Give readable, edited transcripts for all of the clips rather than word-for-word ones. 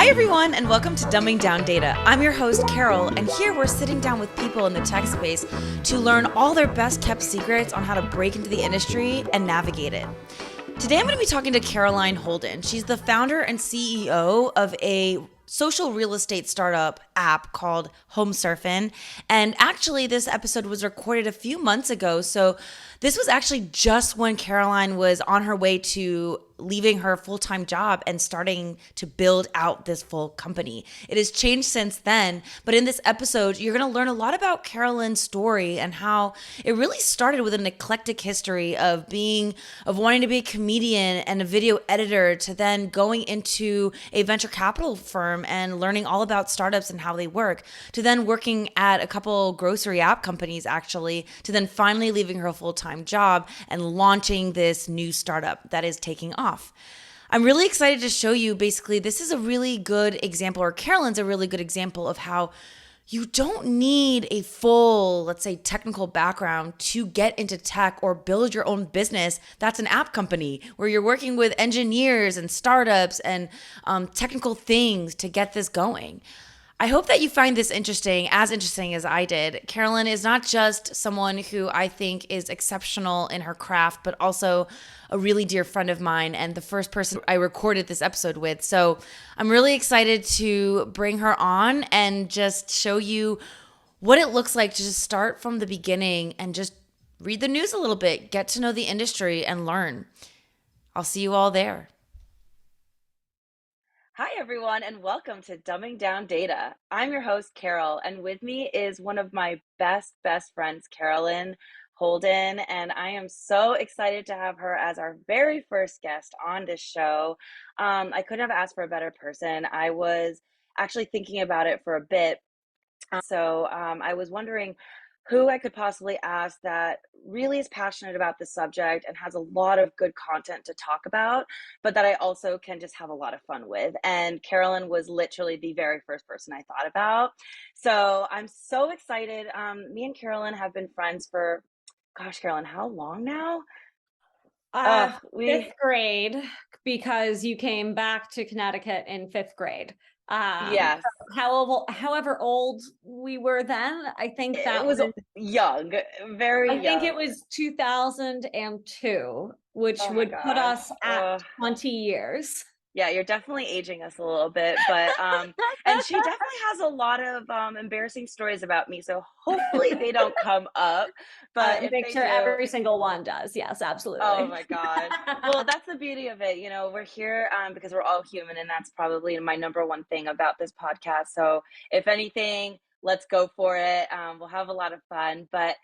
Hi, everyone, and welcome to Dumbing Down Data. I'm your host, Carol, and here we're sitting down with people in the tech space to learn all their best kept secrets on how to break into the industry and navigate it. Today, I'm going to be talking to Caroline Holden. She's the founder and CEO of a social real estate startup app called HomeSurfin. And actually, this episode was recorded a few months ago. So this was actually just when Caroline was on her way to leaving her full-time job and starting to build out this full company. It has changed since then, but in this episode, you're going to learn a lot about Caroline's story and how it really started with an eclectic history of wanting to be a comedian and a video editor to then going into a venture capital firm and learning all about startups and how they work, to then working at a couple grocery app companies actually, to then finally leaving her full-time job and launching this new startup that is taking off. I'm really excited to show you basically this is a really good example, or Caroline's a really good example of how you don't need a full, let's say, technical background to get into tech or build your own business. That's an app company where you're working with engineers and startups and technical things to get this going. I hope that you find this interesting as I did. Caroline is not just someone who I think is exceptional in her craft, but also a really dear friend of mine and the first person I recorded this episode with. So I'm really excited to bring her on and just show you what it looks like to just start from the beginning and just read the news a little bit, get to know the industry and learn. I'll see you all there. Hi, everyone, and welcome to Dumbing Down Data. I'm your host, Carol, and with me is one of my best friends, Caroline Holden, and I am so excited to have her as our very first guest on this show. I couldn't have asked for a better person. I was actually thinking about it for a bit, so I was wondering who I could possibly ask that really is passionate about the subject and has a lot of good content to talk about, but that I also can just have a lot of fun with. And Carolyn was literally the very first person I thought about. So I'm so excited. Me and Carolyn have been friends for, gosh, Carolyn, how long now? Fifth grade, because you came back to Connecticut in fifth grade. Yes. However old we were then, I think It was young, very I think it young. was 2002, which Oh my would put gosh. us at 20 years. Yeah, you're definitely aging us a little bit, but and she definitely has a lot of embarrassing stories about me, so hopefully they don't come up, but if Make they sure do, every single one does. Yes, oh absolutely. my gosh. Well, that's the beauty of it. We're here because we're all human, and that's probably my number one thing about this podcast. So if anything, let's go for it. We'll have a lot of fun, but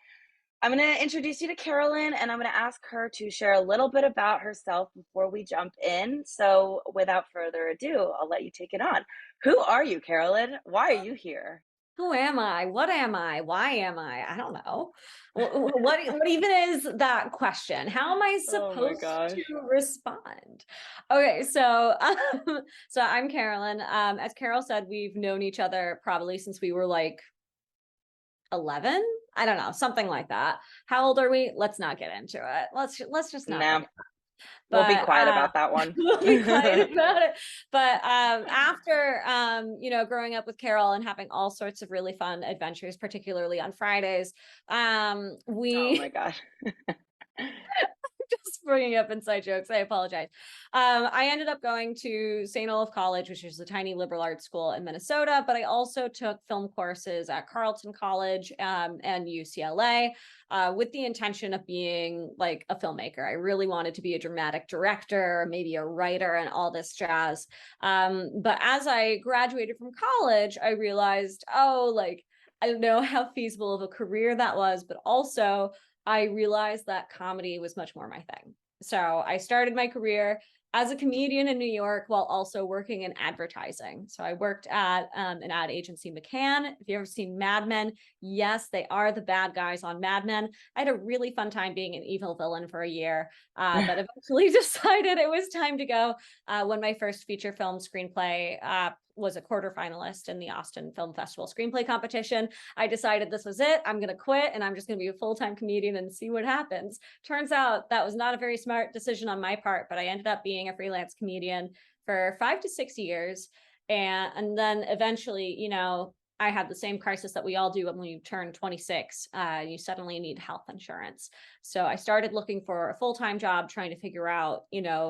I'm going to introduce you to Carolyn, and I'm going to ask her to share a little bit about herself before we jump in. So without further ado, I'll let you take it on. Who are you, Carolyn? Why are you here? Who am I? What am I? Why am I? I don't know. What even is that question? How am I Oh my supposed to gosh. respond? Okay, so so I'm Carolyn. As Carol said, we've known each other probably since we were like 11. I don't know, something like that. How old are we? Let's not get into it. Let's just not bring Nah, it up. we'll be But quiet about that one. we'll be quiet about it. But after growing up with Carol and having all sorts of really fun adventures, particularly on Fridays, Oh we my gosh. just bringing up inside jokes. I apologize. I ended up going to St. Olaf College, which is a tiny liberal arts school in Minnesota, but I also took film courses at Carleton College and UCLA with the intention of being like a filmmaker. I really wanted to be a dramatic director, maybe a writer, and all this jazz. But as I graduated from college, I realized, I don't know how feasible of a career that was, but also I realized that comedy was much more my thing. So I started my career as a comedian in New York while also working in advertising. So I worked at an ad agency, McCann. If you've ever seen Mad Men, yes, they are the bad guys on Mad Men. I had a really fun time being an evil villain for a year, but eventually decided it was time to go when my first feature film screenplay was a quarterfinalist in the Austin Film Festival screenplay competition. I decided this was it. I'm going to quit and I'm just going to be a full-time comedian and see what happens. Turns out that was not a very smart decision on my part, but I ended up being a freelance comedian for 5 to 6 years. And then eventually, I had the same crisis that we all do when you turn 26. You suddenly need health insurance. So I started looking for a full-time job, trying to figure out,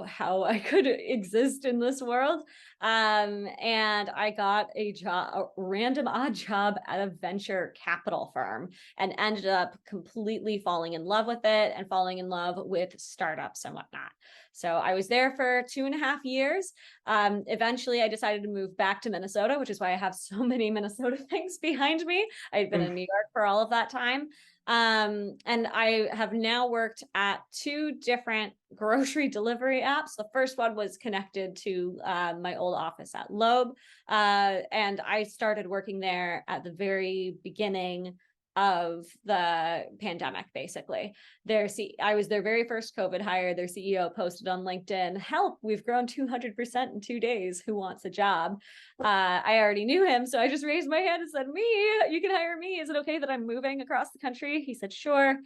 how I could exist in this world. And I got a job, a random odd job at a venture capital firm, and ended up completely falling in love with it and falling in love with startups and whatnot. So I was there for 2.5 years. Eventually, I decided to move back to Minnesota, which is why I have so many Minnesota things behind me. I've been in New York for all of that time. And I have now worked at 2 different grocery delivery apps. The first one was connected to my old office at Loeb. And I started working there at the very beginning of the pandemic, basically. I was their very first COVID hire. Their CEO posted on LinkedIn, "Help, we've grown 200% in 2 days. Who wants a job?" I already knew him, so I just raised my hand and said, "Me, you can hire me. Is it okay that I'm moving across the country?" He said, "Sure."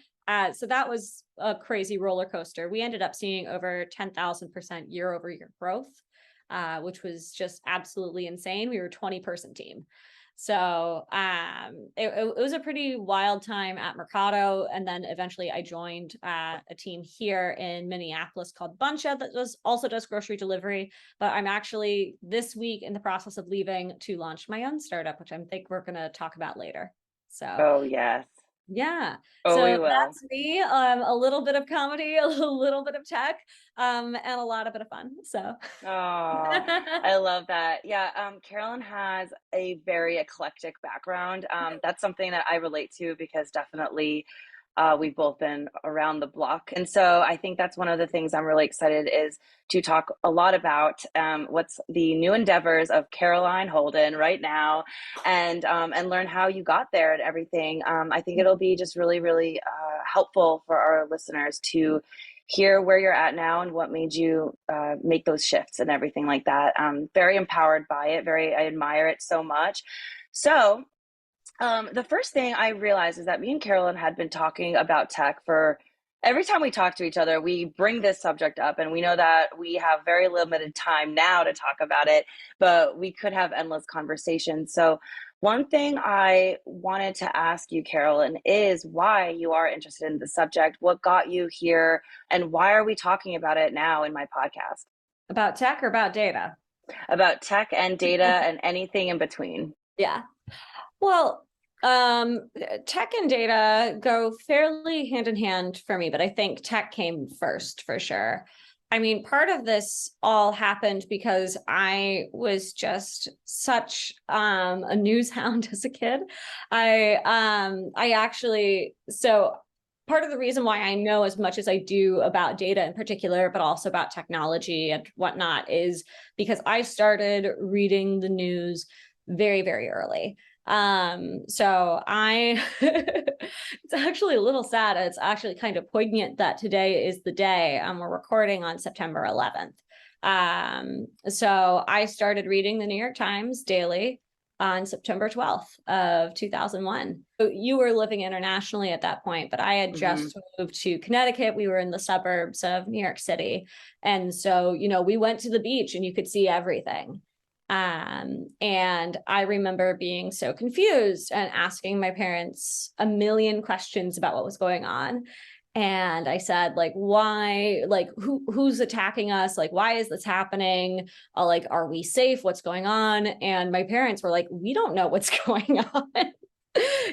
So that was a crazy roller coaster. We ended up seeing over 10,000% year-over-year growth, which was just absolutely insane. We were a 20-person team. So it was a pretty wild time at Mercado. And then eventually I joined a team here in Minneapolis called Buncha that also does grocery delivery. But I'm actually this week in the process of leaving to launch my own startup, which I think we're going to talk about later. So Oh, yes. yeah, Oh, we so will. that's me. A little bit of comedy, a little bit of tech, and a lot of bit of fun. So Oh, I love that. Yeah, Carolyn has a very eclectic background. That's something that I relate to because definitely we've both been around the block. And so I think that's one of the things I'm really excited is to talk a lot about what's the new endeavors of Caroline Holden right now, and learn how you got there and everything. I think it'll be just really, really helpful for our listeners to hear where you're at now and what made you make those shifts and everything like that. Very empowered by it. I admire it so much. So the first thing I realized is that me and Carolyn had been talking about tech for every time we talk to each other, we bring this subject up, and we know that we have very limited time now to talk about it, but we could have endless conversations. So, one thing I wanted to ask you, Carolyn, is why you are interested in the subject, what got you here, and why are we talking about it now in my podcast? about tech or about data? About tech and data and anything in between. Yeah. Well, tech and data go fairly hand in hand for me, but I think tech came first for sure. I mean, part of this all happened because I was just such a news hound as a kid. I actually, so part of the reason why I know as much as I do about data in particular, but also about technology and whatnot, is because I started reading the news very, very early. So I it's actually a little sad. It's actually kind of poignant that today is the day we're recording on September 11th. So I started reading the New York Times daily on September 12th of 2001. So you were living internationally at that point, but I had just moved to Connecticut. We were in the suburbs of New York City. And so, we went to the beach and you could see everything. And I remember being so confused and asking my parents a million questions about what was going on. And I said, like, why, like, who's attacking us? Like, why is this happening? Like, are we safe? What's going on? And my parents were like, we don't know what's going on.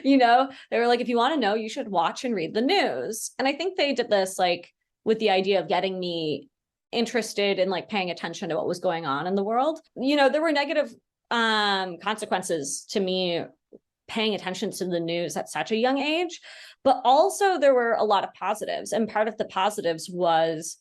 They were like, if you want to know, you should watch and read the news. And I think they did this like with the idea of getting me interested in like paying attention to what was going on in the world. There were negative consequences to me paying attention to the news at such a young age, but also there were a lot of positives. And part of the positives was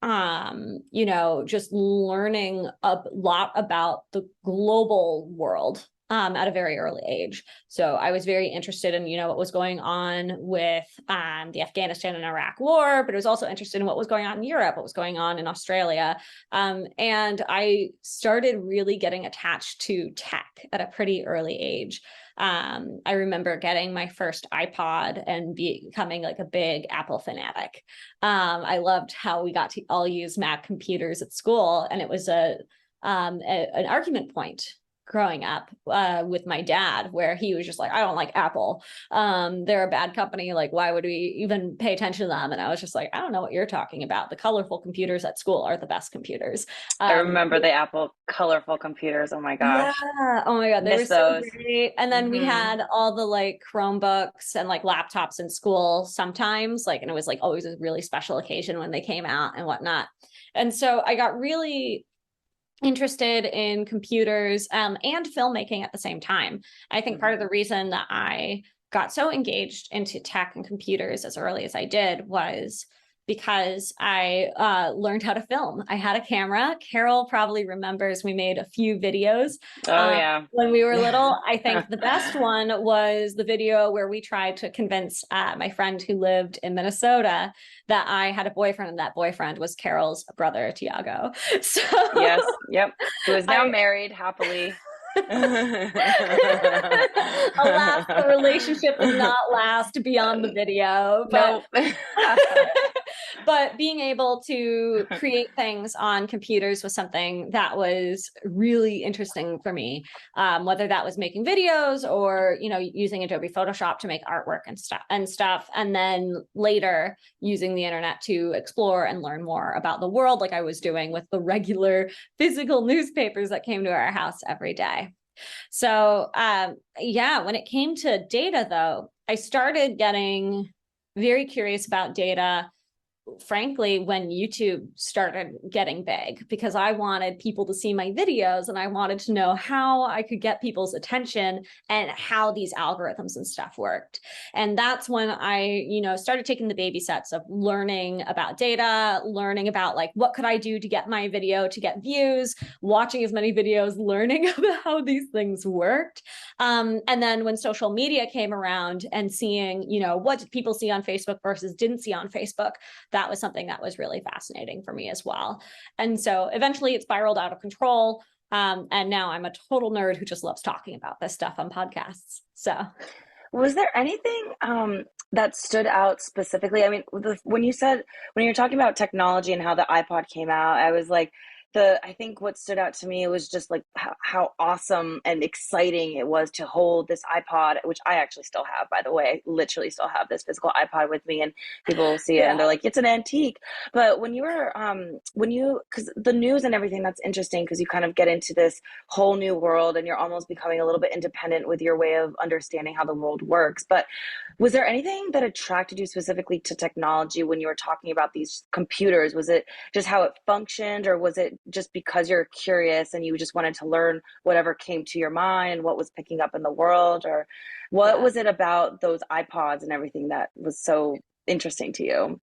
just learning a lot about the global world at a very early age. So I was very interested in, what was going on with the Afghanistan and Iraq war, but I was also interested in what was going on in Europe, what was going on in Australia. And I started really getting attached to tech at a pretty early age. I remember getting my first iPod and becoming like a big Apple fanatic. I loved how we got to all use Mac computers at school, and it was a an argument point growing up with my dad, where he was just like, I don't like Apple. They're a bad company. Like, why would we even pay attention to them? And I was just like, I don't know what you're talking about. The colorful computers at school are the best computers. I remember the Apple colorful computers. Oh my Yeah. gosh. Oh my God. They were Miss so those. great. And then we had all the like Chromebooks and like laptops in school sometimes, like, and it was like always a really special occasion when they came out and whatnot. And so I got really interested in computers and filmmaking at the same time. I think part of the reason that I got so engaged into tech and computers as early as I did was because I learned how to film. I had a camera. Carol probably remembers we made a few videos Oh yeah. when we were little. I think the best one was the video where we tried to convince my friend who lived in Minnesota that I had a boyfriend, and that boyfriend was Carol's brother, Tiago. So yes, yep. Who is now married happily. Alas, the relationship did not last beyond the video. But Nope. but being able to create things on computers was something that was really interesting for me. Whether that was making videos or, you know, using Adobe Photoshop to make artwork and stuff, and then later using the internet to explore and learn more about the world, like I was doing with the regular physical newspapers that came to our house every day. So yeah, when it came to data, though, I started getting very curious about data, frankly, when YouTube started getting big, because I wanted people to see my videos and I wanted to know how I could get people's attention and how these algorithms and stuff worked. And that's when I, you know, started taking the baby steps of learning about data, learning about like, what could I do to get my video to get views, watching as many videos, learning about how these things worked. And then when social media came around and seeing, you know, what did people see on Facebook versus didn't see on Facebook, that was something that was really fascinating for me as well. And so eventually it spiraled out of control. And now I'm a total nerd who just loves talking about this stuff on podcasts. So Was there anything that stood out specifically? I mean, when you're talking about technology and how the iPod came out, I was like, I think what stood out to me was just like how awesome and exciting it was to hold this iPod, which I actually still have, by the way. I literally still have this physical iPod with me, and people see it and they're like, it's an antique. But because the news and everything, that's interesting because you kind of get into this whole new world and you're almost becoming a little bit independent with your way of understanding how the world works. But was there anything that attracted you specifically to technology when you were talking about these computers? Was it just how it functioned, or was it just because you're curious and you just wanted to learn whatever came to your mind and what was picking up in the world? Or what was it about those iPods and everything that was so interesting to you?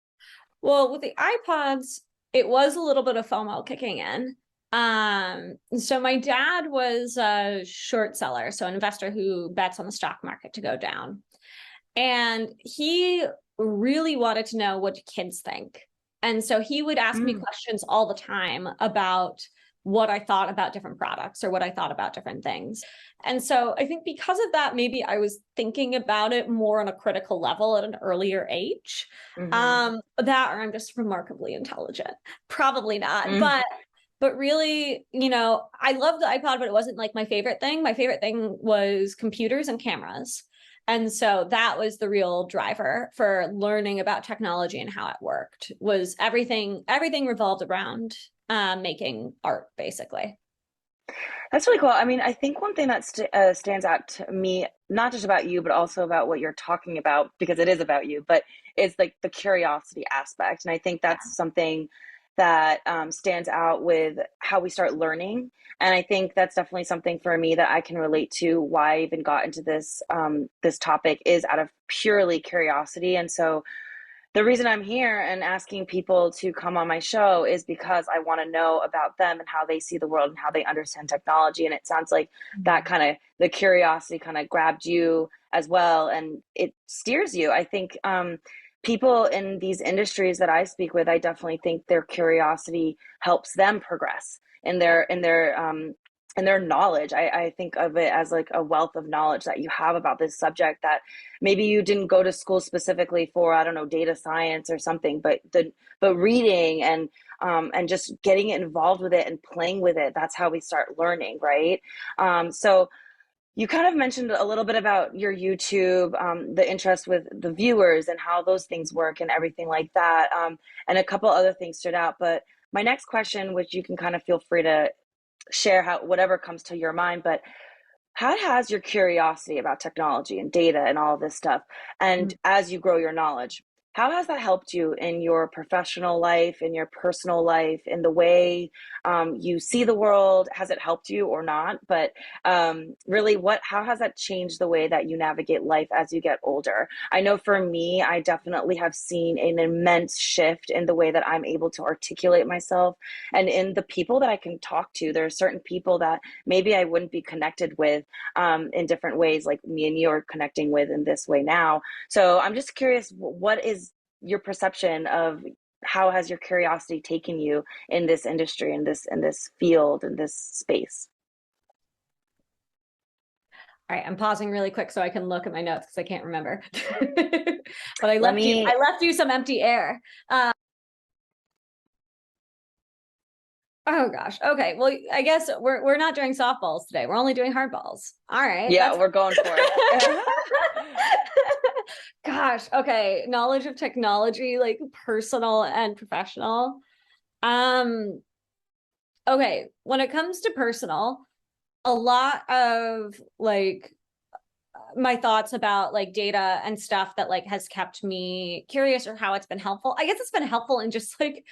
well, with the iPods, it was a little bit of FOMO kicking in. So my dad was a short seller, so an investor who bets on the stock market to go down. And he really wanted to know what kids think. And so he would ask me questions all the time about what I thought about different products or what I thought about different things. And so I think because of that, maybe I was thinking about it more on a critical level at an earlier age. That, or I'm just remarkably intelligent. Probably not. But really, you know, I loved the iPod, but it wasn't like my favorite thing. My favorite thing was computers and cameras. And so that was the real driver for learning about technology and how it worked. Was everything revolved around making art, basically. That's really cool. I mean, I think one thing that stands out to me, not just about you, but also about what you're talking about, because it is about you, but it's like the curiosity aspect. And I think that's something that stands out with how we start learning. And I think that's definitely something for me that I can relate to. Why I even got into this topic is out of purely curiosity. And so the reason I'm here and asking people to come on my show is because I want to know about them and how they see the world and how they understand technology. And it sounds like that kind of, the curiosity kind of grabbed you as well, and it steers you. I think people in these industries that I speak with, I definitely think their curiosity helps them progress in their and their knowledge. I think of it as like a wealth of knowledge that you have about this subject that maybe you didn't go to school specifically for, I don't know, data science or something, but reading and just getting involved with it and playing with it, that's how we start learning, right? So you kind of mentioned a little bit about your YouTube, the interest with the viewers and how those things work and everything like that. And a couple other things stood out. But my next question, which you can kind of feel free to share how whatever comes to your mind, but how has your curiosity about technology and data and all of this stuff, and as you grow your knowledge, how has that helped you in your professional life, in your personal life, in the way you see the world? Has it helped you or not? But really, how has that changed the way that you navigate life as you get older? I know for me, I definitely have seen an immense shift in the way that I'm able to articulate myself and in the people that I can talk to. There are certain people that maybe I wouldn't be connected with in different ways, like me and you are connecting with in this way now. So I'm just curious, what is your perception of how has your curiosity taken you in this industry, in this field, in this space? All right, I'm pausing really quick so I can look at my notes because I can't remember. But I Let left you. me. I left you some empty air. Oh gosh. Okay. Well, I guess we're not doing softballs today. We're only doing hardballs. All right. Yeah, we're going for it. Gosh. Okay. Knowledge of technology, like personal and professional. Okay. When it comes to personal, a lot of like my thoughts about like data and stuff that like has kept me curious or how it's been helpful. I guess it's been helpful in just like,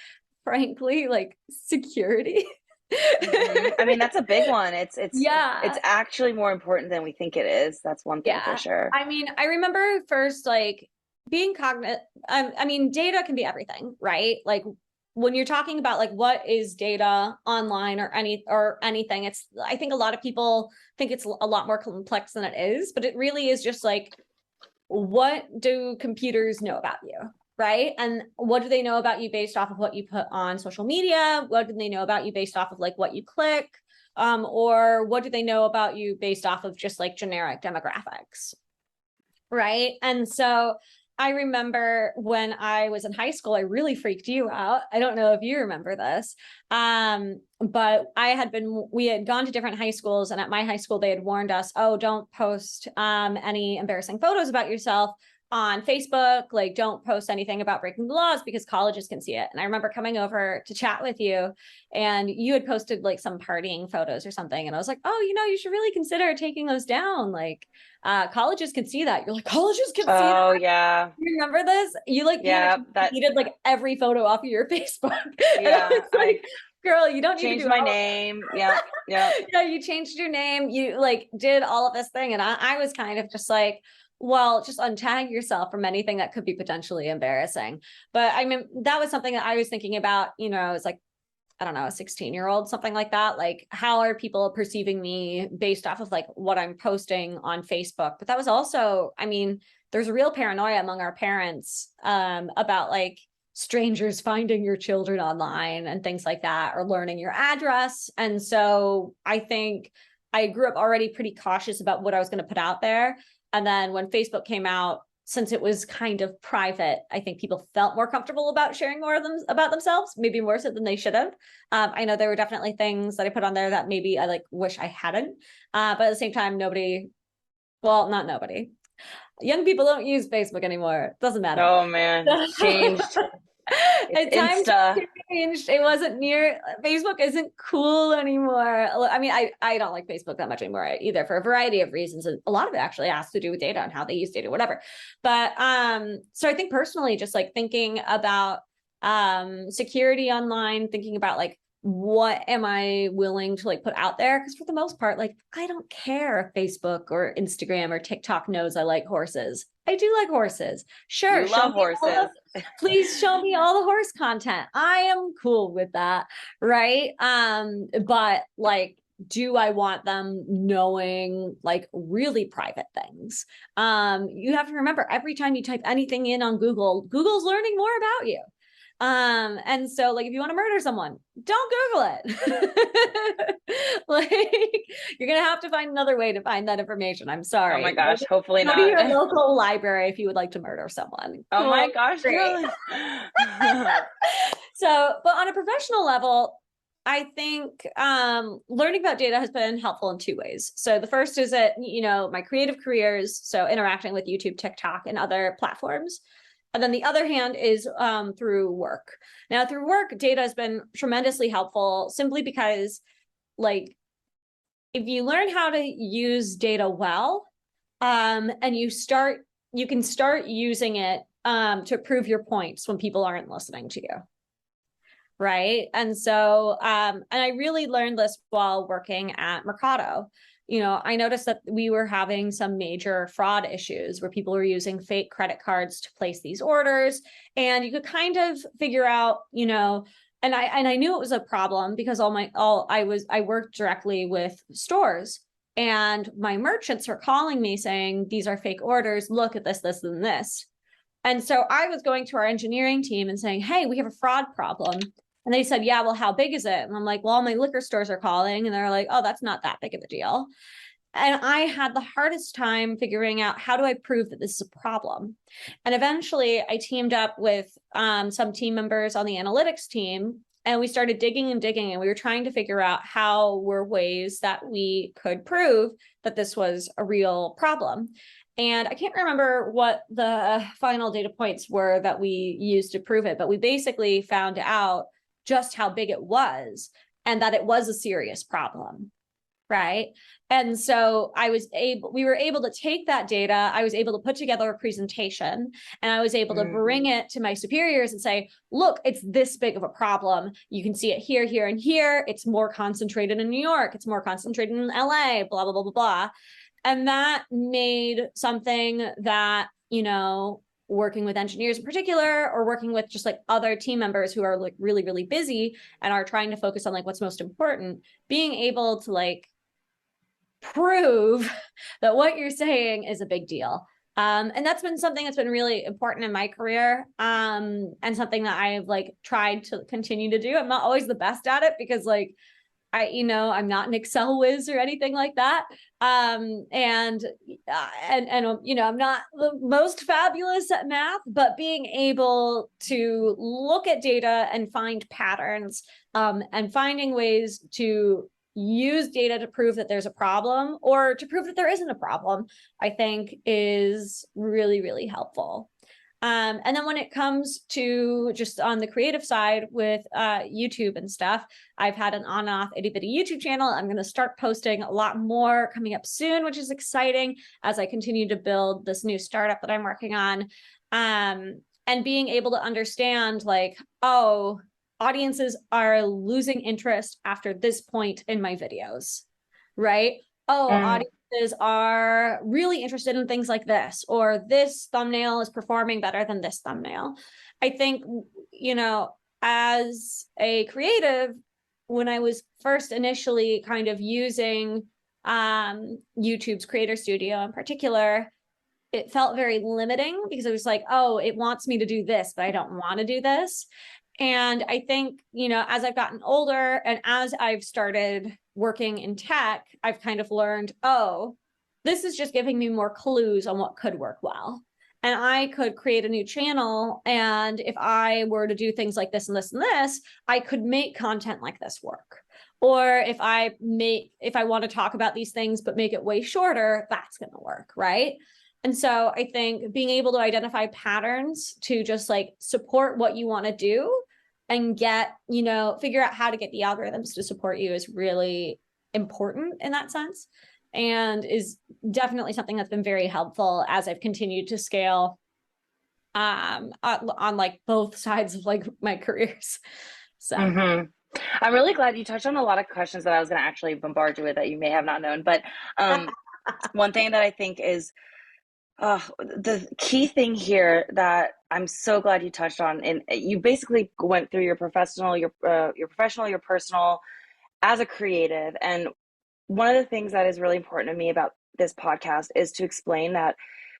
frankly, like security. I mean, that's a big one. Yeah. It's actually more important than we think it is. That's one thing for Yeah. sure. I mean, I remember first like being cognizant. I mean, data can be everything, right? Like when you're talking about like what is data online or anything, it's I think a lot of people think it's a lot more complex than it is, but it really is just like what do computers know about you? Right. And what do they know about you based off of what you put on social media? What do they know about you based off of like what you click? Or what do they know about you based off of just like generic demographics? Right. And so I remember when I was in high school, I really freaked you out. I don't know if you remember this. But we had gone to different high schools, and at my high school, they had warned us, oh, don't post any embarrassing photos about yourself on Facebook. Like, don't post anything about breaking the laws because colleges can see it. And I remember coming over to chat with you, and you had posted like some partying photos or something. And I was like, oh, you should really consider taking those down. Like, colleges can see that. You're like, colleges can see that. Oh yeah. You remember this? You like Yeah, that deleted like every photo off of your Facebook. And I yeah, was like, girl, you don't need to changed do my all name. Yeah, yeah. yeah, you changed your name. You like did all of this thing. And I was kind of just like, well, just untag yourself from anything that could be potentially embarrassing. But I mean, that was something that I was thinking about, it's like, I don't know, a 16-year-old, something like that. Like, how are people perceiving me based off of like what I'm posting on Facebook? But that was also, I mean, there's a real paranoia among our parents about like strangers finding your children online and things like that, or learning your address. And so I think I grew up already pretty cautious about what I was going to put out there. And then when Facebook came out, since it was kind of private, I think people felt more comfortable about sharing more of them about themselves, maybe more so than they should have. I know there were definitely things that I put on there that maybe I like wish I hadn't. But at the same time, not nobody. Young people don't use Facebook anymore. Doesn't matter. Oh man, it's changed. It's Times Insta. changed. It wasn't near. Facebook isn't cool anymore. I mean, I don't like Facebook that much anymore either, for a variety of reasons, and a lot of it actually has to do with data and how they use data, whatever. But so I think personally, just like thinking about security online, thinking about like what am I willing to like put out there? Because for the most part, like I don't care if Facebook or Instagram or TikTok knows I like horses. I do like horses. Sure. You love horses. Please show me all the horse content. I am cool with that. Right. But like, do I want them knowing like really private things? You have to remember, every time you type anything in on Google, Google's learning more about you. And so like, if you want to murder someone, don't Google it. Like, you're going to have to find another way to find that information. I'm sorry. Oh my gosh, hopefully Go to not. your local library if you would like to murder someone. Oh Cool. my gosh, Great. Caroline. So, but on a professional level, I think learning about data has been helpful in two ways. So the first is that, my creative careers, so interacting with YouTube, TikTok, and other platforms. And then the other hand is through work. Now, through work, data has been tremendously helpful simply because, like, if you learn how to use data well, and you can start using it to prove your points when people aren't listening to you. Right. And so, and I really learned this while working at Mercado. I noticed that we were having some major fraud issues where people were using fake credit cards to place these orders. And you could kind of figure out, and I knew it was a problem because I worked directly with stores, and my merchants were calling me saying, these are fake orders. Look at this, this, and this. And so I was going to our engineering team and saying, hey, we have a fraud problem. And they said, yeah, well, how big is it? And I'm like, well, all my liquor stores are calling. And they're like, oh, that's not that big of a deal. And I had the hardest time figuring out, how do I prove that this is a problem? And eventually I teamed up with some team members on the analytics team, and we started digging and digging, and we were trying to figure out how were ways that we could prove that this was a real problem. And I can't remember what the final data points were that we used to prove it, but we basically found out just how big it was and that it was a serious problem. Right. And so we were able to take that data. I was able to put together a presentation, and I was able to bring it to my superiors and say, look, it's this big of a problem. You can see it here, here, and here. It's more concentrated in New York. It's more concentrated in LA, blah, blah, blah, blah, blah. And that made something that, working with engineers in particular, or working with just like other team members who are like really, really busy and are trying to focus on like what's most important, being able to like prove that what you're saying is a big deal. And that's been something that's been really important in my career, and something that I've like tried to continue to do. I'm not always the best at it because like I'm not an Excel whiz or anything like that. And I'm not the most fabulous at math, but being able to look at data and find patterns, and finding ways to use data to prove that there's a problem or to prove that there isn't a problem, I think is really, really helpful. And then when it comes to just on the creative side with YouTube and stuff, I've had an on and off itty bitty YouTube channel. I'm going to start posting a lot more coming up soon, which is exciting as I continue to build this new startup that I'm working on. And being able to understand like, oh, audiences are losing interest after this point in my videos, right? Oh, audiences are really interested in things like this, or this thumbnail is performing better than this thumbnail. I think, as a creative, when I was first initially kind of using YouTube's Creator Studio in particular, it felt very limiting because it was like, oh, it wants me to do this, but I don't want to do this. And I think, as I've gotten older and as I've started working in tech, I've kind of learned, oh, this is just giving me more clues on what could work well. And I could create a new channel. And if I were to do things like this and this and this, I could make content like this work. Or if I want to talk about these things, but make it way shorter, that's going to work, right? And so I think being able to identify patterns to just like support what you want to do and figure out how to get the algorithms to support you is really important in that sense, and is definitely something that's been very helpful as I've continued to scale on like both sides of like my careers. So I'm really glad you touched on a lot of questions that I was going to actually bombard you with that you may have not known. But one thing that I think is the key thing here that I'm so glad you touched on, and you basically went through your professional, your personal as a creative. And one of the things that is really important to me about this podcast is to explain that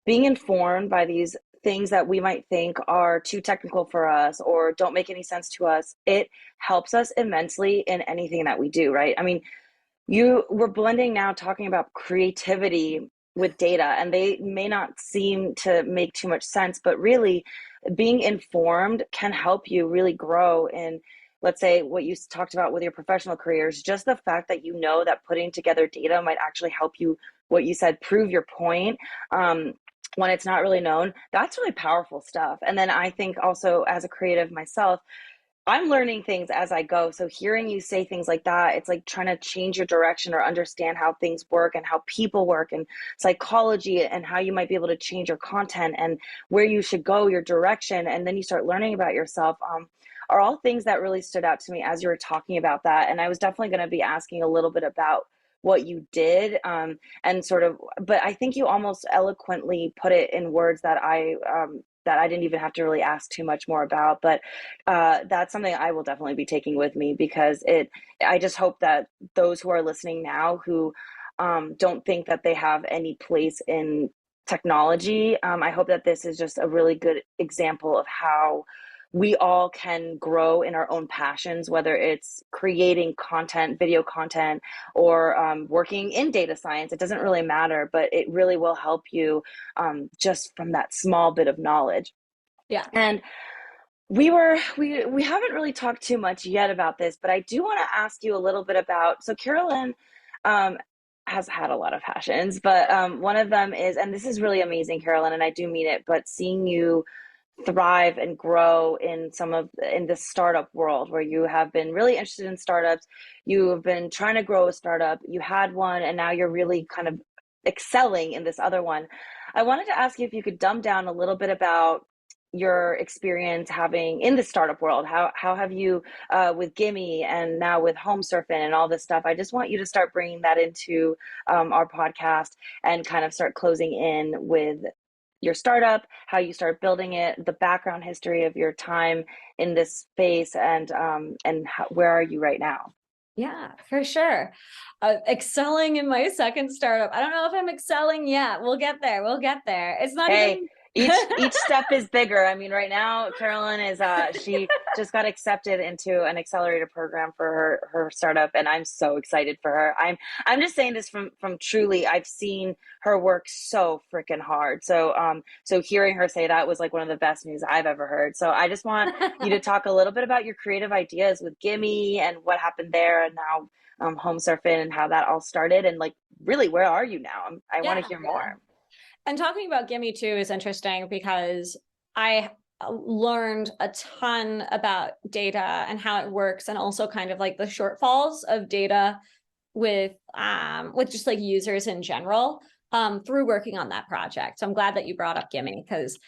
being informed by these things that we might think are too technical for us or don't make any sense to us, it helps us immensely in anything that we do, right? I mean, we're blending now talking about creativity with data, and they may not seem to make too much sense, but really being informed can help you really grow in, let's say, what you talked about with your professional careers. Just the fact that you know that putting together data might actually help you, what you said, prove your point, when it's not really known, that's really powerful stuff. And then I think also, as a creative myself, I'm learning things as I go. So hearing you say things like that, it's like trying to change your direction or understand how things work and how people work and psychology and how you might be able to change your content and where you should go, your direction. And then you start learning about yourself, are all things that really stood out to me as you were talking about that. And I was definitely going to be asking a little bit about what you did, and sort of, but I think you almost eloquently put it in words that I didn't even have to really ask too much more about. But that's something I will definitely be taking with me, because I just hope that those who are listening now who don't think that they have any place in technology, I hope that this is just a really good example of how we all can grow in our own passions, whether it's creating content, video content, or working in data science. It doesn't really matter, but it really will help you just from that small bit of knowledge. Yeah. And we haven't really talked too much yet about this, but I do want to ask you a little bit about, so Carolyn has had a lot of passions, but one of them is, and this is really amazing, Carolyn, and I do mean it, but seeing you thrive and grow in the startup world, where you have been really interested in startups. You have been trying to grow a startup. You had one, and now you're really kind of excelling in this other one. I wanted to ask you if you could dumb down a little bit about your experience having in the startup world. How have you, with Gimme and now with HomeSurfin and all this stuff? I just want you to start bringing that into our podcast and kind of start closing in with your startup, how you start building it, the background history of your time in this space, and where are you right now? Yeah, for sure. Excelling in my second startup. I don't know if I'm excelling yet. We'll get there. We'll get there. It's not even each step is bigger. I mean, right now, Carolyn is she just got accepted into an accelerator program for her startup, and I'm so excited for her. I'm just saying this from truly, I've seen her work so freaking hard. So so hearing her say that was like one of the best news I've ever heard. So I just want you to talk a little bit about your creative ideas with Gimme and what happened there, and now HomeSurfin and how that all started, and like really, where are you now? I want to hear more. And talking about Gimme too is interesting, because I learned a ton about data and how it works, and also kind of like the shortfalls of data with just like users in general, through working on that project. So I'm glad that you brought up Gimme, because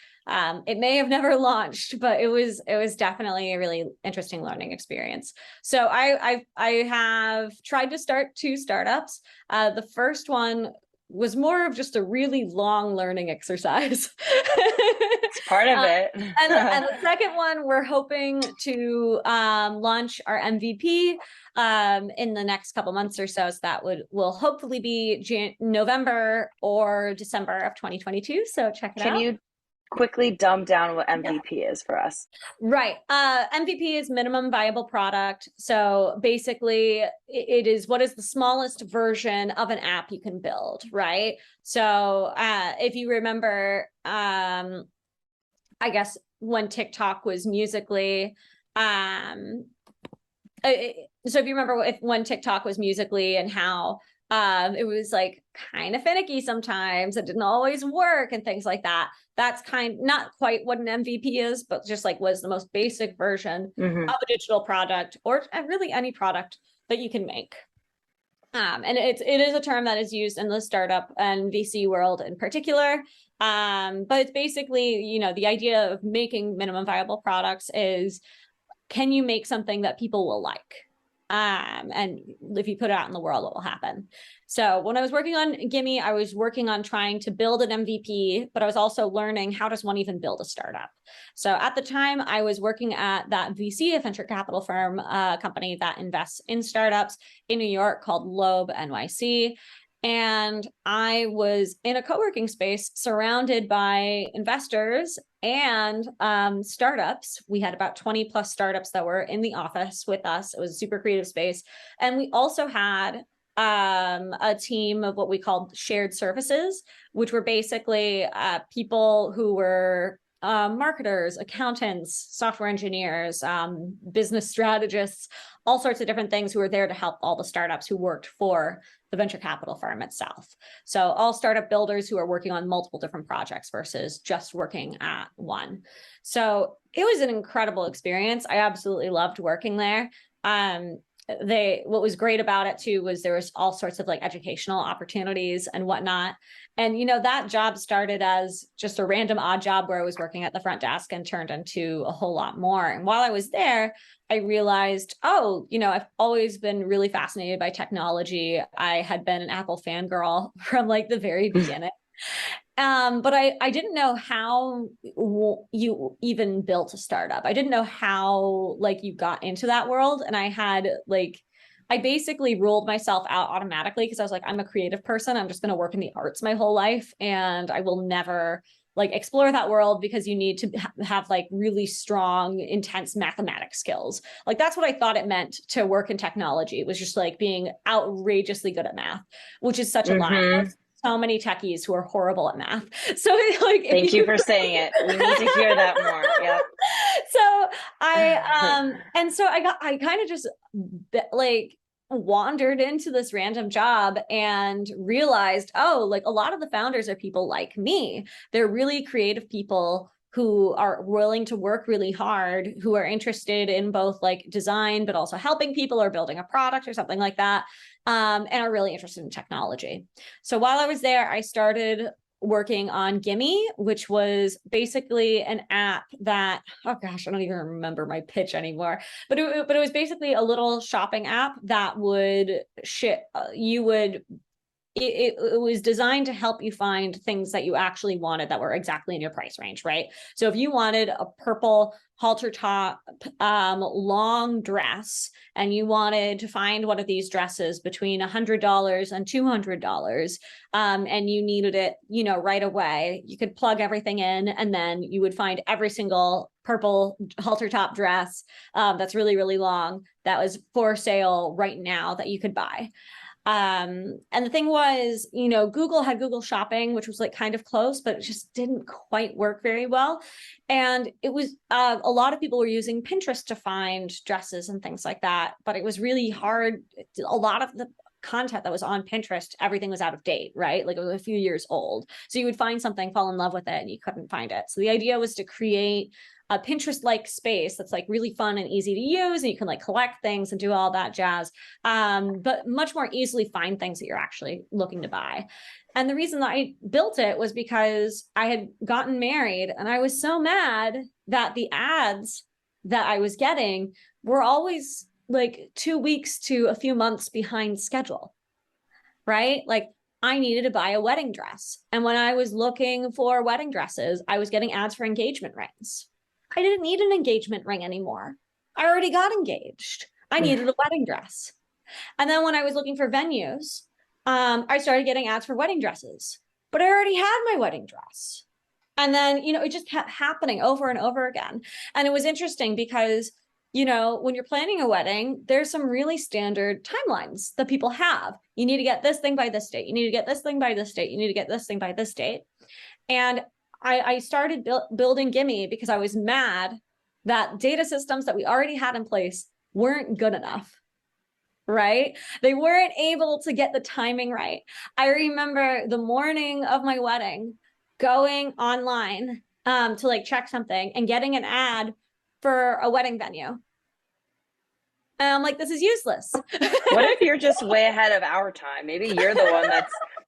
it may have never launched, but it was definitely a really interesting learning experience. So I have tried to start 2 startups. The first one was more of just a really long learning exercise. It's part of it. and the second one, we're hoping to launch our MVP in the next couple months or so. So that will hopefully be November or December of 2022. So check it out. Can you quickly dumb down what MVP is for us? Right. MVP is minimum viable product. So basically it is what is the smallest version of an app you can build, right? So if you remember, I guess when TikTok was Musical.ly, so if you remember when TikTok was Musical.ly and how it was like kind of finicky sometimes, it didn't always work and things like that. That's not quite what an MVP is, but just like was the most basic version of a digital product, or really any product that you can make. And it is a term that is used in the startup and VC world in particular. But it's basically, the idea of making minimum viable products is, can you make something that people will like? And if you put it out in the world, what will happen? So when I was working on Gimme, I was working on trying to build an MVP, but I was also learning, how does one even build a startup? So at the time, I was working at that VC, a venture capital firm company that invests in startups in New York called Loeb NYC. And I was in a co-working space surrounded by investors and startups. We had about 20 plus startups that were in the office with us. It was a super creative space. And we also had a team of what we called shared services, which were basically people who were marketers, accountants, software engineers, business strategists, all sorts of different things who were there to help all the startups who worked for the venture capital firm itself. So all startup builders who are working on multiple different projects versus just working at one. So it was an incredible experience. I absolutely loved working there. What was great about it too was there was all sorts of like educational opportunities and whatnot. And that job started as just a random odd job where I was working at the front desk and turned into a whole lot more. And while I was there, I realized, I've always been really fascinated by technology. I had been an Apple fangirl from like the very beginning. But I didn't know how you even built a startup. I didn't know how like you got into that world. And I basically ruled myself out automatically because I was like, I'm a creative person. I'm just going to work in the arts my whole life. And I will never like explore that world because you need to have like really strong, intense mathematics skills. Like that's what I thought it meant to work in technology. It was just like being outrageously good at math, which is such a lie. So many techies who are horrible at math. So like, thank you for saying it. We need to hear that more. Yeah. So I kind of just like wandered into this random job and realized, like a lot of the founders are people like me. They're really creative people who are willing to work really hard, who are interested in both like design, but also helping people or building a product or something like that, and are really interested in technology. So while I was there, I started working on Gimme, which was basically an app that, oh gosh, I don't even remember my pitch anymore, but it was basically a little shopping app that would it was designed to help you find things that you actually wanted that were exactly in your price range, right? So if you wanted a purple halter top long dress and you wanted to find one of these dresses between $100 and $200, and you needed it, right away, you could plug everything in and then you would find every single purple halter top dress that's really, really long that was for sale right now that you could buy. And the thing was, Google had Google Shopping, which was like kind of close, but it just didn't quite work very well. And it was a lot of people were using Pinterest to find dresses and things like that, but it was really hard. A lot of the content that was on Pinterest, everything was out of date, right? Like it was a few years old. So you would find something, fall in love with it, and you couldn't find it. So the idea was to create a Pinterest-like space that's like really fun and easy to use, and you can like collect things and do all that jazz, but much more easily find things that you're actually looking to buy. And the reason that I built it was because I had gotten married and I was so mad that the ads that I was getting were always like 2 weeks to a few months behind schedule, right? Like I needed to buy a wedding dress. And when I was looking for wedding dresses, I was getting ads for engagement rings. I didn't need an engagement ring anymore. I already got engaged. I needed a wedding dress. And then when I was looking for venues, I started getting ads for wedding dresses, but I already had my wedding dress. And then, it just kept happening over and over again. And it was interesting because, when you're planning a wedding, there's some really standard timelines that people have. You need to get this thing by this date. You need to get this thing by this date. You need to get this thing by this date. And I started building Gimme because I was mad that data systems that we already had in place weren't good enough, right? They weren't able to get the timing right. I remember the morning of my wedding going online to like check something and getting an ad for a wedding venue. And I'm like, this is useless. What if you're just way ahead of our time? Maybe you're the one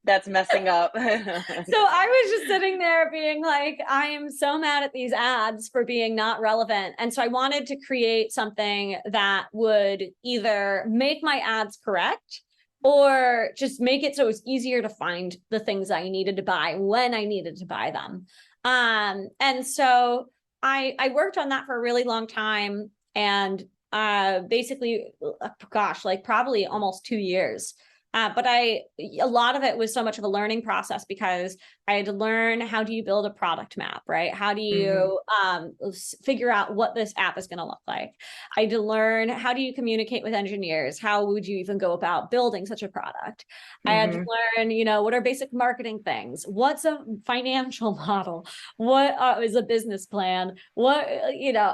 that's messing up. So I was just sitting there being like, I am so mad at these ads for being not relevant. And so I wanted to create something that would either make my ads correct or just make it so it's easier to find the things I needed to buy when I needed to buy them. And so I worked on that for a really long time, and basically, gosh, like probably almost 2 years. But a lot of it was so much of a learning process because I had to learn, how do you build a product map, right? How do you figure out what this app is going to look like? I had to learn, how do you communicate with engineers? How would you even go about building such a product? I had to learn, what are basic marketing things? What's a financial model? What is a business plan? What,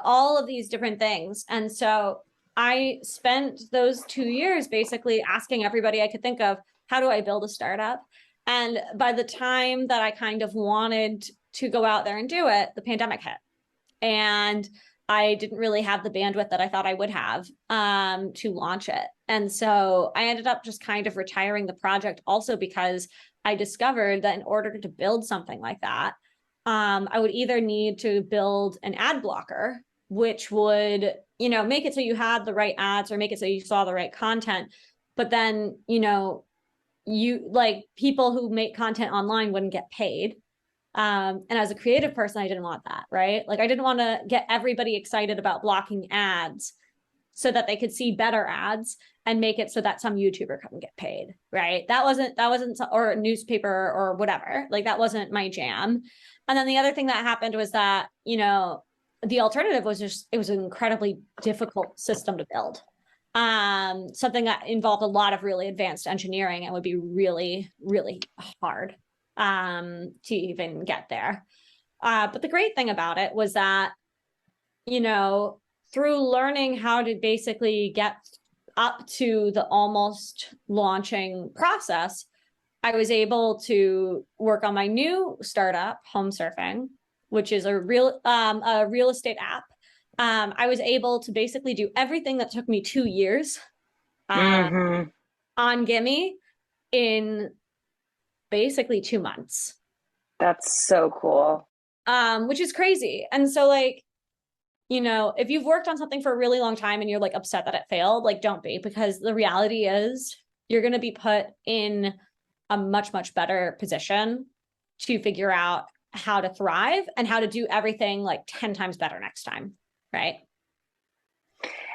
all of these different things. And so I spent those 2 years basically asking everybody I could think of, how do I build a startup? And by the time that I kind of wanted to go out there and do it, the pandemic hit. And I didn't really have the bandwidth that I thought I would have to launch it. And so I ended up just kind of retiring the project, also because I discovered that in order to build something like that, I would either need to build an ad blocker, which would, make it so you had the right ads or make it so you saw the right content. But then, you like people who make content online wouldn't get paid. And as a creative person, I didn't want that, right? Like I didn't want to get everybody excited about blocking ads so that they could see better ads and make it so that some YouTuber couldn't get paid, right? That wasn't, or a newspaper or whatever, like that wasn't my jam. And then the other thing that happened was that, the alternative was just, it was an incredibly difficult system to build. Something that involved a lot of really advanced engineering and would be really, really hard to even get there. But the great thing about it was that, through learning how to basically get up to the almost launching process, I was able to work on my new startup, HomeSurfin, which is a real estate app. I was able to basically do everything that took me 2 years on Gimme in basically 2 months. That's so cool. Which is crazy. And so like, if you've worked on something for a really long time and you're like upset that it failed, like don't be, because the reality is you're going to be put in a much, much better position to figure out how to thrive and how to do everything like 10 times better next time. Right.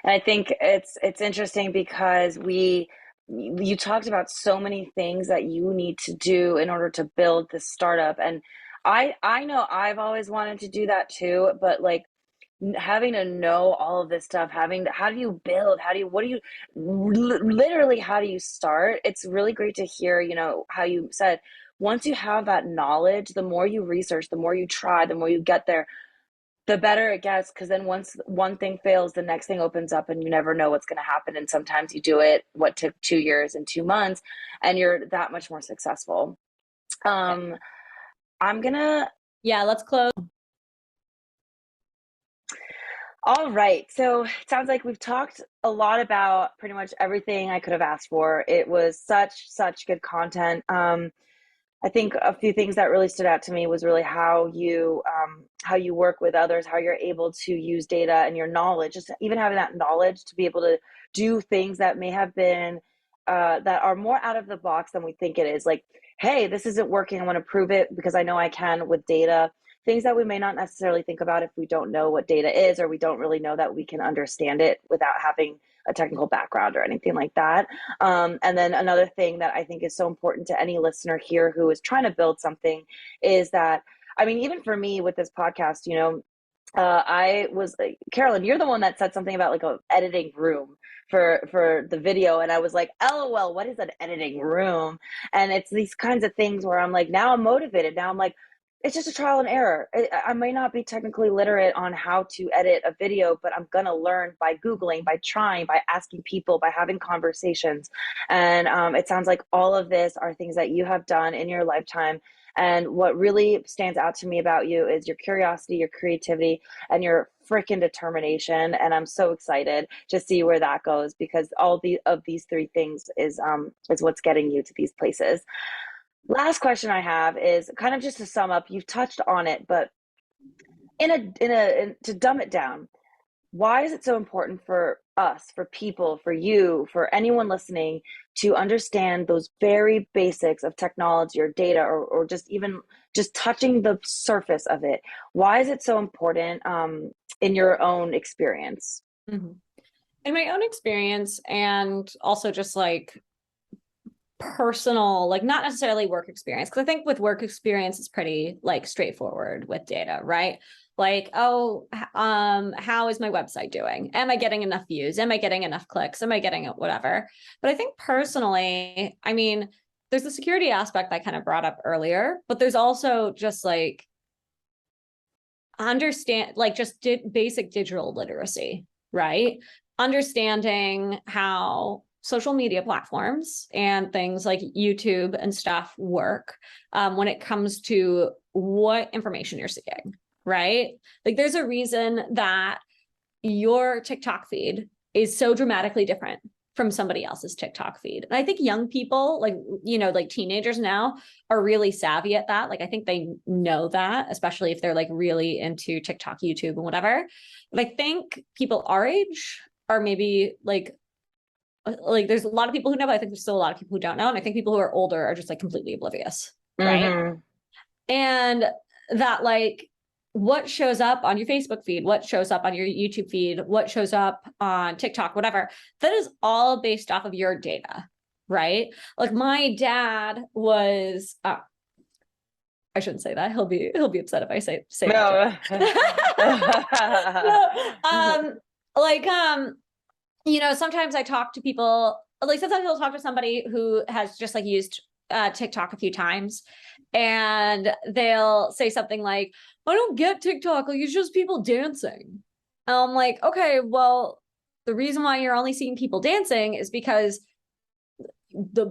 And I think it's interesting because you talked about so many things that you need to do in order to build this startup. And I know I've always wanted to do that too, but like having to know all of this stuff, how do you build, literally, how do you start? It's really great to hear, how you said, once you have that knowledge, the more you research, the more you try, the more you get there, the better it gets. Because then once one thing fails, the next thing opens up and you never know what's going to happen. And sometimes you do it, what took 2 years and 2 months, and you're that much more successful. I'm gonna, yeah, let's close. All right. So it sounds like we've talked a lot about pretty much everything I could have asked for. It was such good content. I think a few things that really stood out to me was really how you work with others, how you're able to use data and your knowledge, just even having that knowledge to be able to do things that may have been that are more out of the box than we think it is. Like, hey, this isn't working. I want to prove it because I know I can with data. Things that we may not necessarily think about if we don't know what data is, or we don't really know that we can understand it without having a technical background or anything like that. And then another thing that I think is so important to any listener here who is trying to build something is that, I mean, even for me with this podcast, I was like, Caroline, you're the one that said something about like a editing room for the video, and I was like, LOL, what is an editing room? And it's these kinds of things where I'm like, now I'm motivated. Now I'm like, it's just a trial and error. I may not be technically literate on how to edit a video, but I'm going to learn by Googling, by trying, by asking people, by having conversations. And it sounds like all of this are things that you have done in your lifetime. And what really stands out to me about you is your curiosity, your creativity, and your freaking determination. And I'm so excited to see where that goes, because all of these three things is what's getting you to these places. Last question I have is kind of just to sum up. You've touched on it, but to dumb it down, why is it so important for us, for people, for you, for anyone listening, to understand those very basics of technology or data, or just even just touching the surface of it? Why is it so important in your own experience? Mm-hmm. In my own experience, and also just like personal, like not necessarily work experience. Because I think with work experience, it's pretty like straightforward with data, right? Like, oh, how is my website doing? Am I getting enough views? Am I getting enough clicks? Am I getting whatever? But I think personally, I mean, there's the security aspect I kind of brought up earlier, but there's also just like understand, like just basic digital literacy, right? Understanding how social media platforms and things like YouTube and stuff work when it comes to what information you're seeing, right? Like there's a reason that your TikTok feed is so dramatically different from somebody else's TikTok feed. And I think young people, like, you know, like teenagers now are really savvy at that. Like, I think they know that, especially if they're like really into TikTok, YouTube, and whatever. But I think people our age are maybe like there's a lot of people who know, but I think there's still a lot of people who don't know. And I think people who are older are just like completely oblivious, right? And that like what shows up on your Facebook feed, what shows up on your YouTube feed, what shows up on TikTok, whatever, that is all based off of your data, right? Like my dad was, I shouldn't say that. He'll be upset if I say No. that. You know, sometimes I talk to people, like sometimes I'll talk to somebody who has just like used TikTok a few times, and they'll say something like, I don't get TikTok, like it's just people dancing. And I'm like, okay, well, the reason why you're only seeing people dancing is because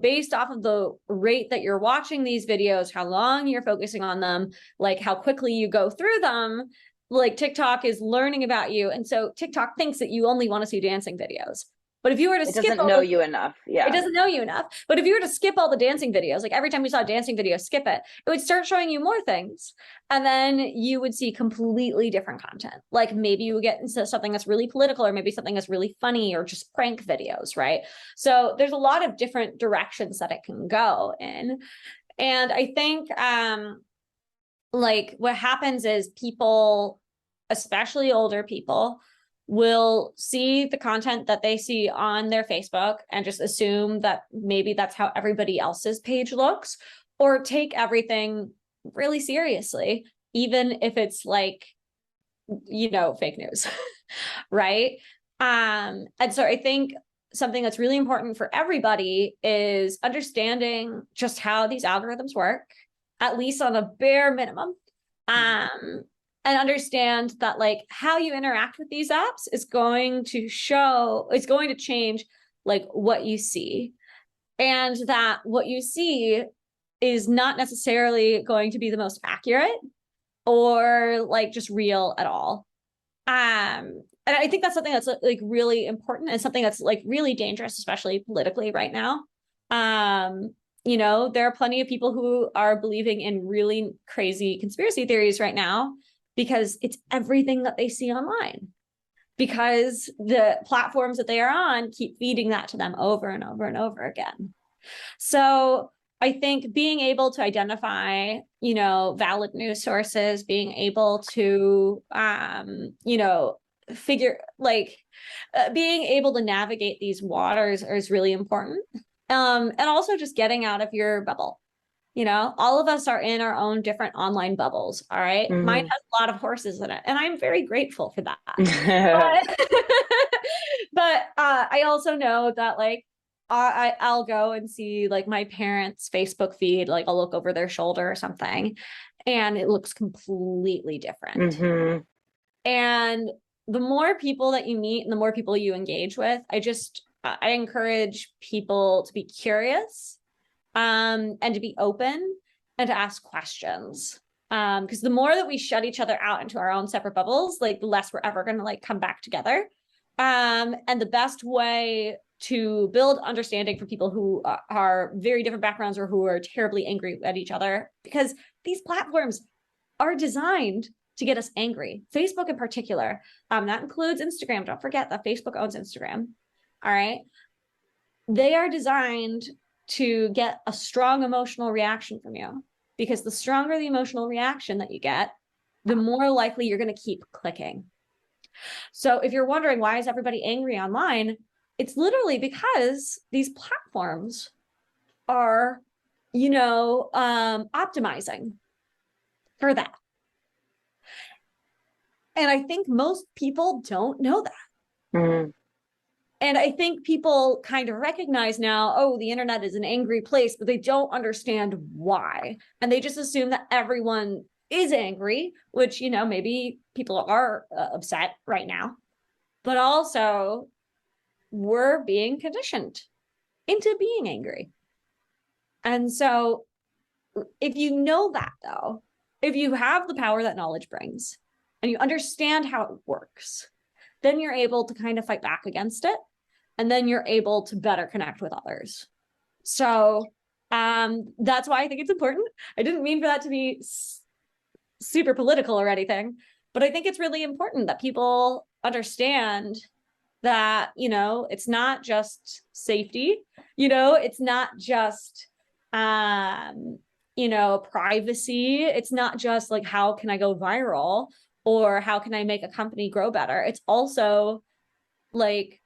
based off of the rate that you're watching these videos, how long you're focusing on them, like how quickly you go through them, like TikTok is learning about you. And so TikTok thinks that you only want to see dancing videos. But if you were to skip, it doesn't know you enough. Yeah. It doesn't know you enough. But if you were to skip all the dancing videos, like every time you saw a dancing video, skip it, it would start showing you more things. And then you would see completely different content. Like maybe you would get into something that's really political, or maybe something that's really funny, or just prank videos, right? So there's a lot of different directions that it can go in. And I think like what happens is people, especially older people, will see the content that they see on their Facebook and just assume that maybe that's how everybody else's page looks, or take everything really seriously, even if it's like, you know, fake news, right? And so I think something that's really important for everybody is understanding just how these algorithms work, at least on a bare minimum. And understand that like how you interact with these apps is going to change like what you see, and that what you see is not necessarily going to be the most accurate or like just real at all. And I think that's something that's like really important, and something that's like really dangerous, especially politically right now. You know, there are plenty of people who are believing in really crazy conspiracy theories right now, because it's everything that they see online, because the platforms that they are on keep feeding that to them over and over and over again. So I think being able to identify, you know, valid news sources, being able to, you know, being able to navigate these waters is really important. And also just getting out of your bubble. You know, all of us are in our own different online bubbles. All right. Mine has a lot of horses in it, and I'm very grateful for that. But I also know that like I'll go and see like my parents' Facebook feed, like I'll look over their shoulder or something, and it looks completely different. And the more people that you meet and the more people you engage with, I encourage people to be curious, and to be open and to ask questions. Because the more that we shut each other out into our own separate bubbles, like the less we're ever going to like come back together. And the best way to build understanding for people who are very different backgrounds, or who are terribly angry at each other, because these platforms are designed to get us angry. Facebook in particular, that includes Instagram. Don't forget that Facebook owns Instagram. All right. They are designed to get a strong emotional reaction from you, because the stronger the emotional reaction that you get, the more likely you're going to keep clicking. So if you're wondering why is everybody angry online, it's literally because these platforms are, optimizing for that. And I think most people don't know that. Mm. And I think people kind of recognize now, oh, the internet is an angry place, but they don't understand why. And they just assume that everyone is angry, which, maybe people are upset right now. But also, we're being conditioned into being angry. And so if you know that, though, if you have the power that knowledge brings and you understand how it works, then you're able to kind of fight back against it. And then you're able to better connect with others. So that's why I think it's important. I didn't mean for that to be super political or anything, but I think it's really important that people understand that, it's not just safety, it's not just, privacy. It's not just like, how can I go viral or how can I make a company grow better? It's also like,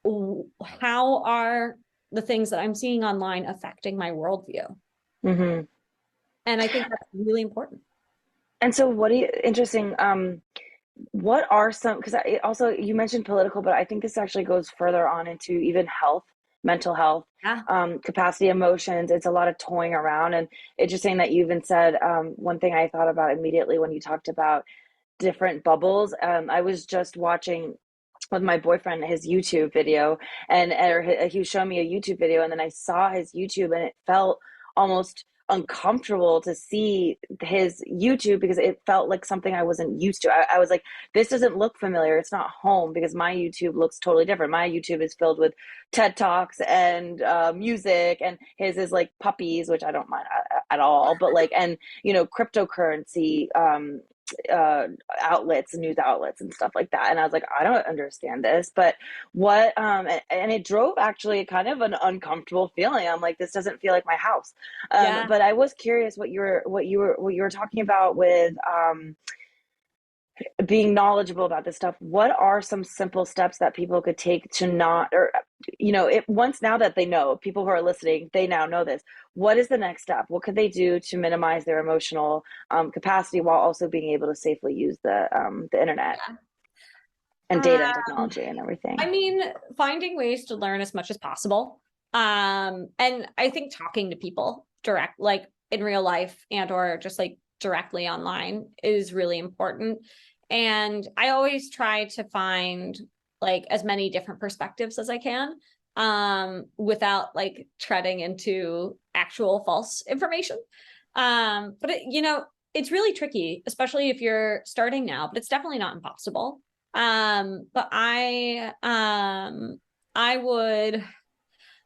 how are the things that I'm seeing online affecting my worldview? Mm-hmm. And I think that's really important. And so interesting, what are some, because also you mentioned political, but I think this actually goes further on into even health, mental health, Yeah. capacity, emotions. It's a lot of toying around. And interesting that you even said, one thing I thought about immediately when you talked about different bubbles. I was just watching with my boyfriend his YouTube video, and he was showing me a YouTube video, and then I saw his YouTube, and it felt almost uncomfortable to see his YouTube because it felt like something I wasn't used to. I was like, this doesn't look familiar. It's not home, because my YouTube looks totally different. My YouTube is filled with TED Talks and music, and his is like puppies, which I don't mind at all. But like, and cryptocurrency outlets, news outlets and stuff like that. And I was like, I don't understand this. But what and it drove actually kind of an uncomfortable feeling. I'm like, this doesn't feel like my house. Yeah. But I was curious what you were talking about with being knowledgeable about this stuff. What are some simple steps that people could take to not, or it once, now that they know, people who are listening, they now know this, what is the next step? What could they do to minimize their emotional capacity while also being able to safely use the internet and data and technology and everything? I mean, finding ways to learn as much as possible. And I think talking to people direct, like in real life and or just like directly online, is really important. And I always try to find like as many different perspectives as I can, without like treading into actual false information. But it's really tricky, especially if you're starting now, but it's definitely not impossible. But I would,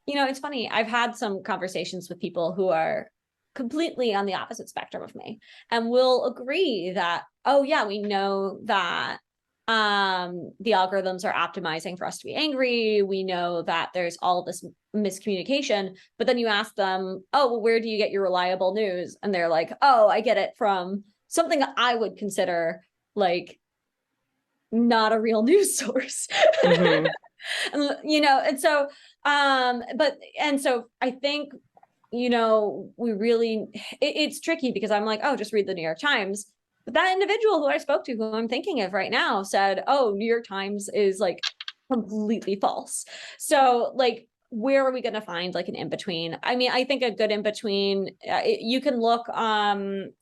it's funny. I've had some conversations with people who are completely on the opposite spectrum of me, and will agree that, oh yeah, we know that the algorithms are optimizing for us to be angry. We know that there's all this miscommunication, but then you ask them, oh, well, where do you get your reliable news? And they're like, oh, I get it from something that I would consider like not a real news source. Mm-hmm. And so I think, we really, it's tricky because I'm like, oh, just read the New York Times. But that individual who I spoke to, who I'm thinking of right now, said, oh, New York Times is like completely false. So like, where are we going to find like an in-between? I mean, I think a good in-between, you can look, I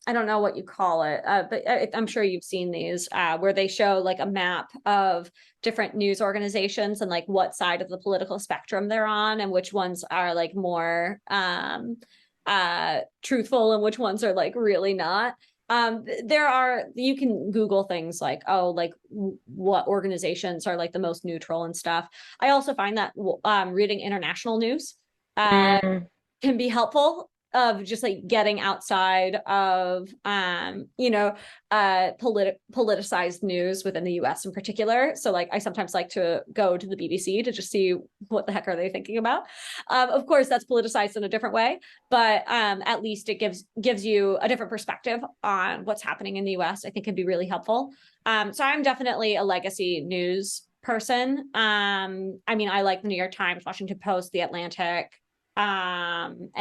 don't know what you call it, but I'm sure you've seen these, where they show like a map of different news organizations and like what side of the political spectrum they're on, and which ones are like more truthful and which ones are like really not. You can Google things like, oh, like what organizations are like the most neutral and stuff. I also find that reading international news Mm-hmm. can be helpful, of just like getting outside of politicized news within the US in particular. So like I sometimes like to go to the BBC to just see what the heck are they thinking about. Of course that's politicized in a different way, but at least it gives you a different perspective on what's happening in the US. I think can be really helpful. So I'm definitely a legacy news person. I mean, I like the New York Times, Washington Post, The Atlantic, NPR,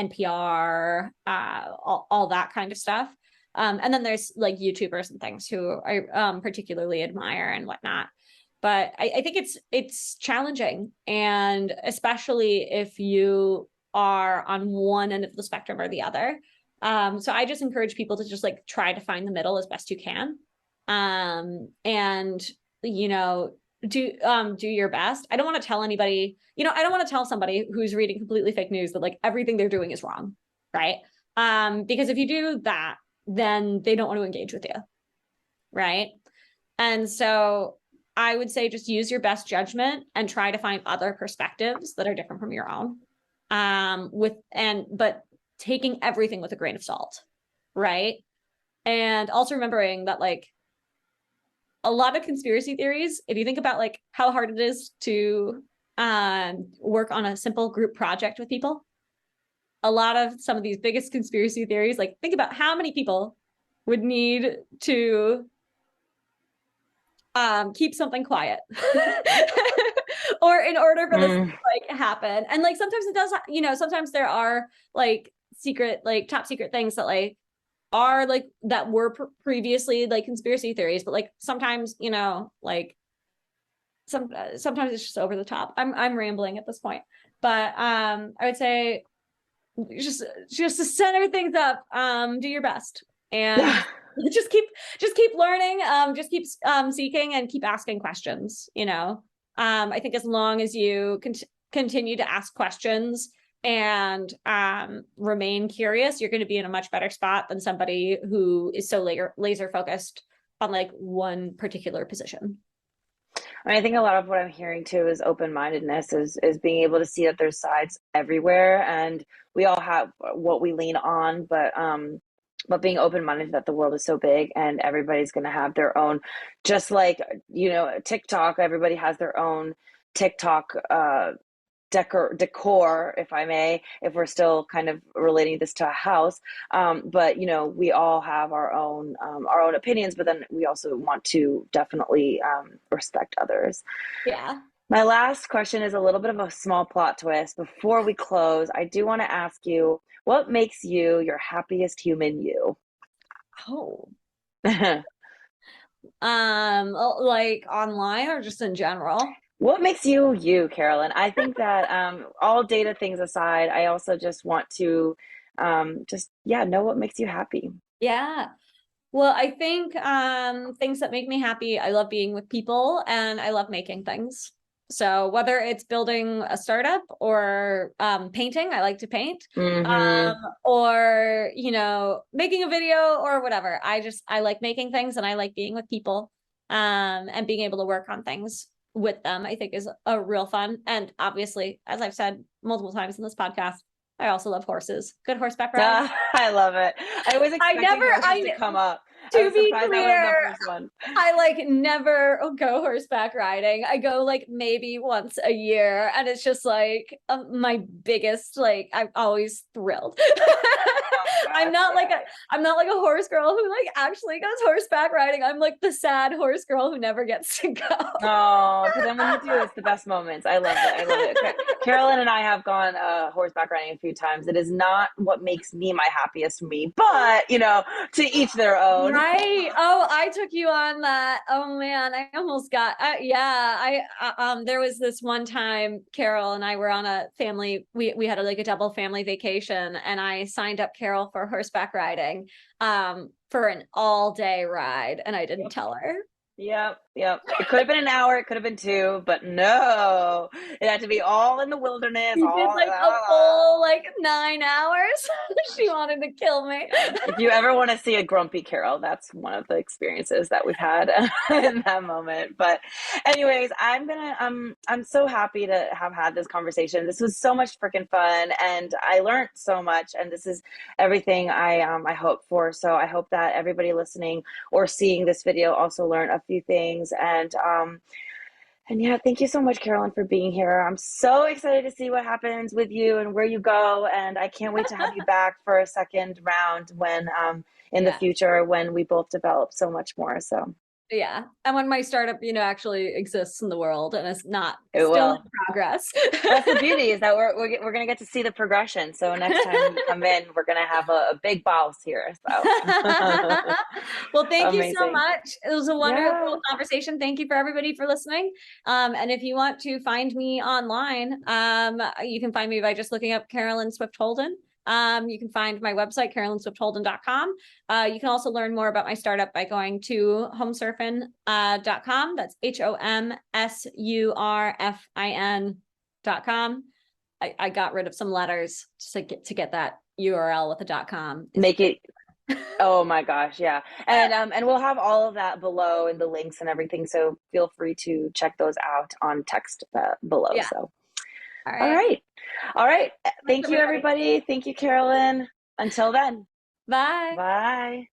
all that kind of stuff. And then there's like YouTubers and things who I particularly admire and whatnot. But I think it's challenging, and especially if you are on one end of the spectrum or the other. So I just encourage people to just like try to find the middle as best you can. And you know, do your best. I don't want to tell anybody, I don't want to tell somebody who's reading completely fake news that like everything they're doing is wrong, right? Because if you do that, then they don't want to engage with you, right? And so I would say just use your best judgment and try to find other perspectives that are different from your own. But taking everything with a grain of salt, right? And also remembering that like a lot of conspiracy theories, if you think about like how hard it is to work on a simple group project with people, a lot of some of these biggest conspiracy theories, like think about how many people would need to keep something quiet or in order for this to like happen. And like sometimes it does, sometimes there are like secret, like top secret things that like are like that were previously like conspiracy theories, but like sometimes, like sometimes it's just over the top. I'm rambling at this point, but I would say just to center things up, do your best and just keep learning, just keep seeking and keep asking questions. I think as long as you continue to ask questions and remain curious, you're going to be in a much better spot than somebody who is so laser focused on like one particular position. I mean, I think a lot of what I'm hearing too is open-mindedness, is being able to see that there's sides everywhere, and we all have what we lean on, but being open-minded that the world is so big and everybody's going to have their own, just like, TikTok, everybody has their own TikTok decor, if I may, if we're still kind of relating this to a house. But we all have our own opinions, but then we also want to definitely respect others. Yeah. My last question is a little bit of a small plot twist. Before we close, I do want to ask you, what makes you your happiest human you? Oh. Like online or just in general? What makes you you, Carolyn? I think that all data things aside, I also just want to know what makes you happy. Yeah. Well, I think things that make me happy, I love being with people and I love making things. So whether it's building a startup or painting, I like to paint, or, making a video or whatever. I like making things and I like being with people and being able to work on things with them, I think is a real fun. And obviously, as I've said multiple times in this podcast, I also love horses. Good horseback riding. I love it. I was expecting horses to come up. To be clear, I like never go horseback riding. I go like maybe once a year, and it's just like my biggest, like I'm always thrilled. I'm not like a horse girl who like actually goes horseback riding. I'm like the sad horse girl who never gets to go. Oh, but then when you do, it's the best moments. I love it. I love it. Okay. Carolyn and I have gone horseback riding a few times. It is not what makes me my happiest me, but to each their own. Right. Oh, I took you on that. Oh man, I almost got. There was this one time Carol and I were on a family. We had a double family vacation, and I signed up Carol for horseback riding, for an all-day ride, and I didn't tell her. Yep. It could have been an hour, it could have been 2, but no, it had to be all in the wilderness. You did like a full 9 hours. She wanted to kill me. If you ever want to see a grumpy Carol, that's one of the experiences that we've had in that moment. But anyways, I'm so happy to have had this conversation. This was so much freaking fun, and I learned so much, and this is everything I hope for. So I hope that everybody listening or seeing this video also learned a few things. And yeah, thank you so much, Carolyn, for being here. I'm so excited to see what happens with you and where you go. And I can't wait to have you back for a second round when in the future, when we both develop so much more. So Yeah. And when my startup, actually exists in the world and is not It still in will. progress. That's the beauty, is that we're going to get to see the progression. So next time you come in, we're going to have a big boss here. So Well, thank you so amazing. much. It was a Yeah. wonderful conversation. Thank you for everybody for listening. And if you want to find me online, you can find me by just looking up Caroline Swift Holden. You can find my website, carolineswiftholden.com. You can also learn more about my startup by going to HomeSurfin.com. That's HomeSurfin.com. I got rid of some letters to get that URL with the .com. Make it. Oh my gosh, yeah. And we'll have all of that below in the links and everything. So feel free to check those out on text below. Yeah. So All all right. right. All right. Thanks, Thank you, everybody. Thank you, Carolyn. Until then. Bye. Bye.